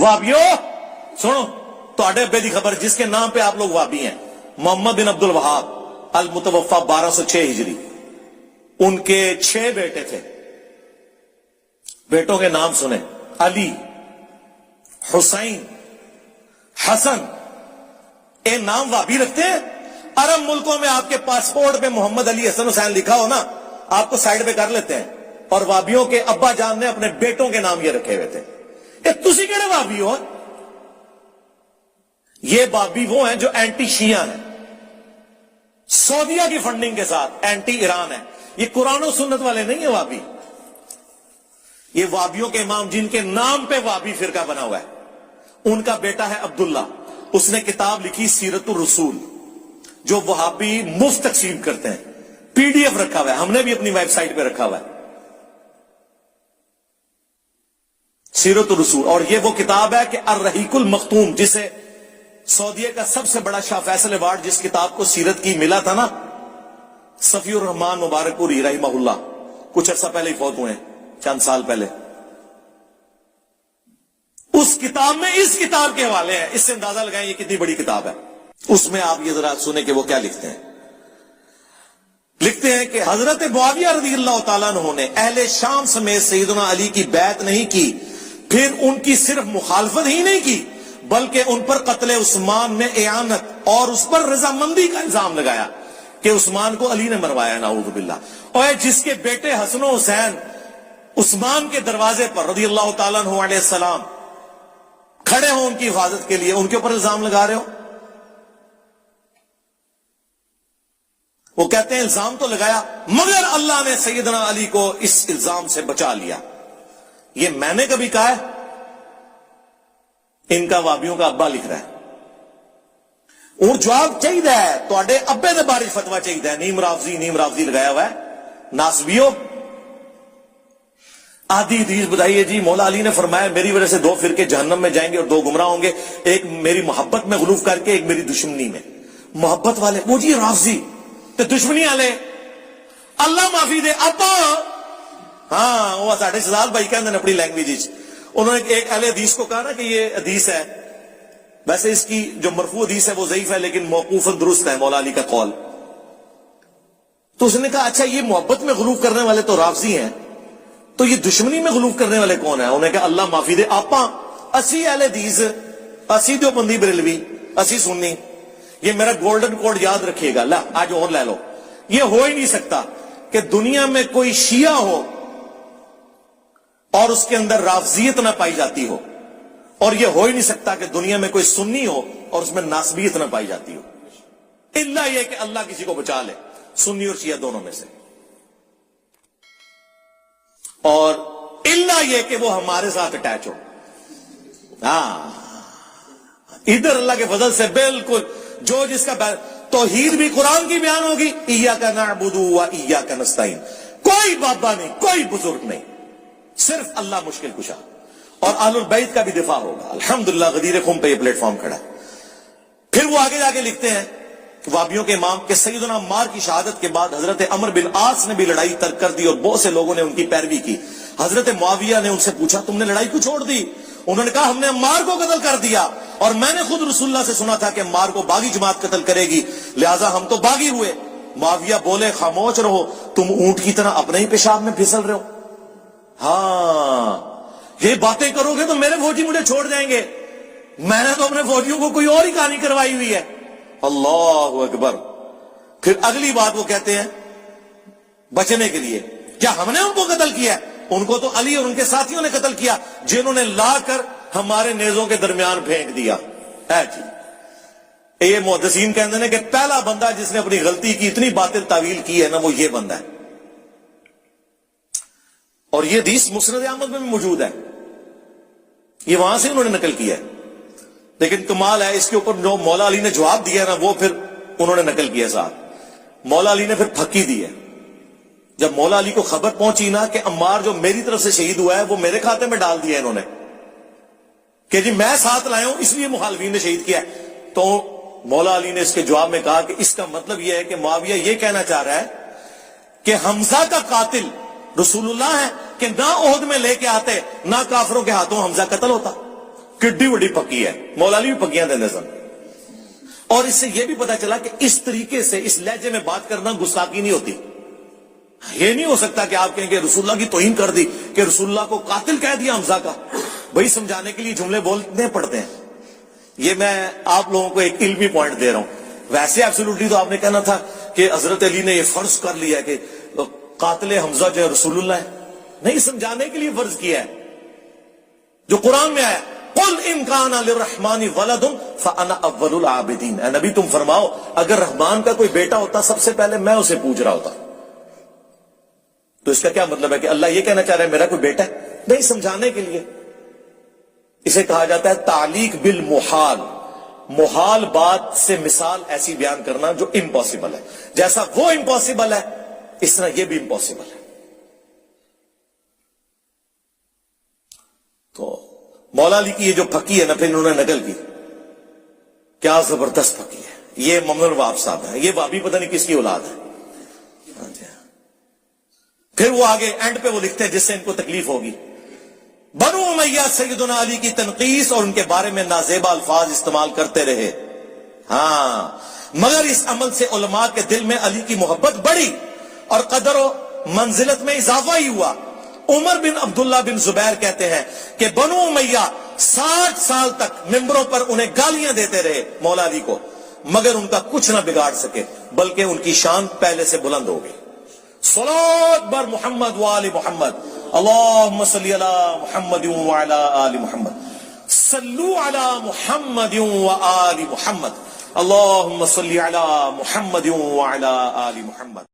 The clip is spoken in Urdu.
وابیو سنو تواڈے ابے دی خبر جس کے نام پہ آپ لوگ وابی ہیں، محمد بن عبد الوہاب المتوفا 1206 ہجری، ان کے 6 بیٹے تھے. بیٹوں کے نام سنیں: علی، حسین، حسن. اے نام وابی رکھتے ہیں؟ عرب ملکوں میں آپ کے پاسپورٹ پہ محمد علی حسن حسین لکھا ہو نا، آپ کو سائڈ پہ کر لیتے ہیں. اور وابیوں کے ابا جان نے اپنے بیٹوں کے نام یہ رکھے ہوئے تھے. تسی کہڑے وابی ہو؟ یہ وابی وہ ہیں جو اینٹی شیعہ ہیں، سعودیہ کی فنڈنگ کے ساتھ اینٹی ایران ہے. یہ قرآن و سنت والے نہیں ہیں وابی. یہ وابیوں کے امام جن کے نام پہ وابی فرقہ بنا ہوا ہے، ان کا بیٹا ہے عبداللہ. اس نے کتاب لکھی سیرت الرسول، جو وہابی مفت تقسیم کرتے ہیں. پی ڈی ایف رکھا ہوا ہے، ہم نے بھی اپنی ویب سائٹ پہ رکھا ہوا ہے، سیرت الرسول. اور یہ وہ کتاب ہے کہ الرحیق المختوم، جسے سعودیہ کا سب سے بڑا شاہ فیصل ایوارڈ جس کتاب کو سیرت کی ملا تھا نا، صفی الرحمان مبارک پوری رحمہ اللہ، کچھ عرصہ پہلے ہی فوت ہوئے ہیں، چند سال پہلے. اس کتاب میں اس کتاب کے حوالے ہیں. اس سے اندازہ لگائیں یہ کتنی بڑی کتاب ہے. اس میں آپ یہ ذرا سنیں کہ وہ کیا لکھتے ہیں. لکھتے ہیں کہ حضرت معاویہ رضی اللہ تعالیٰ عنہ نے اہل شام سمیت سیدنا علی کی بیعت نہیں کی، پھر ان کی صرف مخالفت ہی نہیں کی بلکہ ان پر قتل عثمان میں اعانت اور اس پر رضامندی کا الزام لگایا کہ عثمان کو علی نے مروایا، نعوذ باللہ. اور جس کے بیٹے حسن و حسین عثمان کے دروازے پر رضی اللہ تعالیٰ عنہ علیہ السلام کھڑے ہوں ان کی حفاظت کے لیے، ان کے اوپر الزام لگا رہے ہو. وہ کہتے ہیں الزام تو لگایا مگر اللہ نے سیدنا علی کو اس الزام سے بچا لیا. یہ میں نے کبھی کہا ہے؟ ان کا وابیوں کا ابا لکھ رہا ہے. اور جواب چاہیے تو ابے دے بارے فتوا چاہیے. نیم رافضی لگایا ہوا ہے. ناسبیو آدھی حدیث بتائیے جی مولا علی نے فرمایا میری وجہ سے 2 فرقے جہنم میں جائیں گے اور 2 گمراہ ہوں گے، ایک میری محبت میں غلوف کر کے، ایک میری دشمنی میں. محبت والے وہ جی رافضی تے دشمنی والے اللہ معافی دے ابا. ہاں وہ ساڈے شہزاد بھائی کہندے نے اپنی لینگویج. انہوں نے ایک اہل حدیث کو کہا نا کہ یہ حدیث ہے، ویسے اس کی جو مرفوع حدیث ہے وہ ضعیف ہے لیکن موقوفاً درست ہے، مولا علی کا قول. تو اس نے کہا اچھا یہ محبت میں غلوف کرنے والے تو رافضی ہیں، تو یہ دشمنی میں غلوف کرنے والے کون ہیں؟ انہوں نے کہا اللہ معافی دے آپا اسی اہل حدیث، اسی دیوبندی بریلوی، اسی سنی. یہ میرا گولڈن کوڈ یاد رکھیے گا. لا آج اور لے لو. یہ ہو ہی نہیں سکتا کہ دنیا میں کوئی شیعہ ہو اور اس کے اندر رافضیت نہ پائی جاتی ہو، اور یہ ہو ہی نہیں سکتا کہ دنیا میں کوئی سنی ہو اور اس میں ناسبیت نہ پائی جاتی ہو، الا یہ کہ اللہ کسی کو بچا لے، سنی اور شیعہ دونوں میں سے. اور الا یہ کہ وہ ہمارے ساتھ اٹیچ ہو. ہاں ادھر اللہ کے فضل سے بالکل جو جس کا توحید بھی قرآن کی بیان ہوگی، ایاک نعبد و ایاک نستعین. کوئی بابا نہیں، کوئی بزرگ نہیں، صرف اللہ مشکل کشا. اور اہل البیت کا بھی دفاع ہوگا. الحمدللہ غدیر خم پہ یہ پلیٹ فارم کھڑا ہے. پھر وہ آگے جا کے لکھتے ہیں وابیوں کے امام کہ سیدنا عمار کی شہادت کے بعد حضرت عمر بن عاص نے بھی لڑائی ترک کر دی اور بہت سے لوگوں نے ان کی پیروی کی. حضرت معاویہ نے ان سے پوچھا تم نے لڑائی کیوں چھوڑ دی؟ انہوں نے کہا ہم نے عمار کو قتل کر دیا اور میں نے خود رسول اللہ سے سنا تھا کہ عمار کو باغی جماعت قتل کرے گی، لہٰذا ہم تو باغی ہوئے. معاویہ بولے خاموش رہو، تم اونٹ کی طرح اپنے ہی پیشاب میں پھسل رہے ہو. ہاں یہ باتیں کرو گے تو میرے فوجی مجھے چھوڑ جائیں گے، میں نے تو اپنے فوجیوں کو کوئی اور ہی کہانی کروائی ہوئی ہے. اللہ اکبر. پھر اگلی بات وہ کہتے ہیں بچنے کے لیے کیا ہم نے ان کو قتل کیا؟ ان کو تو علی اور ان کے ساتھیوں نے قتل کیا جنہوں نے لا کر ہمارے نیزوں کے درمیان پھینک دیا. جی یہ محدثین کہتے ہیں کہ پہلا بندہ جس نے اپنی غلطی کی اتنی باطل تعویل کی ہے نا وہ یہ بندہ ہے. اور یہ حدیث مسند احمد میں بھی موجود ہے، یہ وہاں سے انہوں نے نقل کیا ہے. لیکن کمال ہے اس کے اوپر جو مولا علی نے جواب دیا نا وہ پھر انہوں نے نقل کیا صاحب. مولا علی نے پھر پھکی دی ہے. جب مولا علی کو خبر پہنچی نا کہ عمار جو میری طرف سے شہید ہوا ہے وہ میرے کھاتے میں ڈال دیا انہوں نے کہ جی میں ساتھ لایا ہوں اس لیے مخالفین نے شہید کیا ہے، تو مولا علی نے اس کے جواب میں کہا کہ اس کا مطلب یہ ہے کہ معاویہ یہ کہنا چاہ رہا ہے کہ حمزہ کا قاتل رسول اللہ ہے کہ نہ عہد میں لے کے آتے نہ کافروں کے ہاتھوں حمزہ قتل ہوتا. کڈی وڈی پکی ہے، مولا علی بھی پکیاں دے سن. اور اس سے یہ بھی پتا چلا کہ اس طریقے سے اس لہجے میں بات کرنا گستاخی نہیں ہوتی. یہ نہیں ہو سکتا کہ آپ کہیں کہ رسول اللہ کی توہین کر دی، کہ رسول اللہ کو قاتل کہہ دیا حمزہ کا. وہی سمجھانے کے لیے جملے بولنے پڑتے ہیں. یہ میں آپ لوگوں کو ایک علمی پوائنٹ دے رہا ہوں. ویسے ایبسولوٹلی تو آپ نے کہنا تھا کہ حضرت علی نے یہ فرض کر لیا کہ قاتل حمزہ جو ہے رسول اللہ ہے. نہیں، سمجھانے کے لیے فرض کیا ہے جو قرآن میں آیا. قل ان کان للرحمن ولد فانا اول العابدین. اے نبی تم فرماؤ اگر رحمان کا کوئی بیٹا ہوتا سب سے پہلے میں اسے پوج رہا ہوتا. تو اس کا کیا مطلب ہے کہ اللہ یہ کہنا چاہ رہا ہے میرا کوئی بیٹا ہے؟ نہیں، سمجھانے کے لیے. اسے کہا جاتا ہے تعلیق بالمحال. محال بات سے مثال ایسی بیان کرنا جو امپاسبل ہے. جیسا وہ امپاسبل ہے اس طرح یہ بھی امپاسبل ہے. تو مولا علی کی یہ جو پھکی ہے نا، پھر انہوں نے نقل کی، کیا زبردست پھکی ہے. یہ محمد الوہاب صاحب ہے، یہ بابی پتہ نہیں کس کی اولاد ہے. پھر وہ آگے اینڈ پہ وہ لکھتے ہیں جس سے ان کو تکلیف ہوگی. بنو امیہ سیدنا علی کی تنقیص اور ان کے بارے میں نازیبا الفاظ استعمال کرتے رہے. ہاں، مگر اس عمل سے علماء کے دل میں علی کی محبت بڑھی اور قدر و منزلت میں اضافہ ہی ہوا. عمر بن عبداللہ بن زبیر کہتے ہیں کہ بنو امیہ 60 سال تک ممبروں پر انہیں گالیاں دیتے رہے مولا علی کو، مگر ان کا کچھ نہ بگاڑ سکے بلکہ ان کی شان پہلے سے بلند ہو گئی. صلوات بر محمد وآل محمد. اللہم صلی علی محمد وعلی آل محمد. صلو علی محمد وآل محمد. اللہم صلی علی محمد وعلی آل محمد.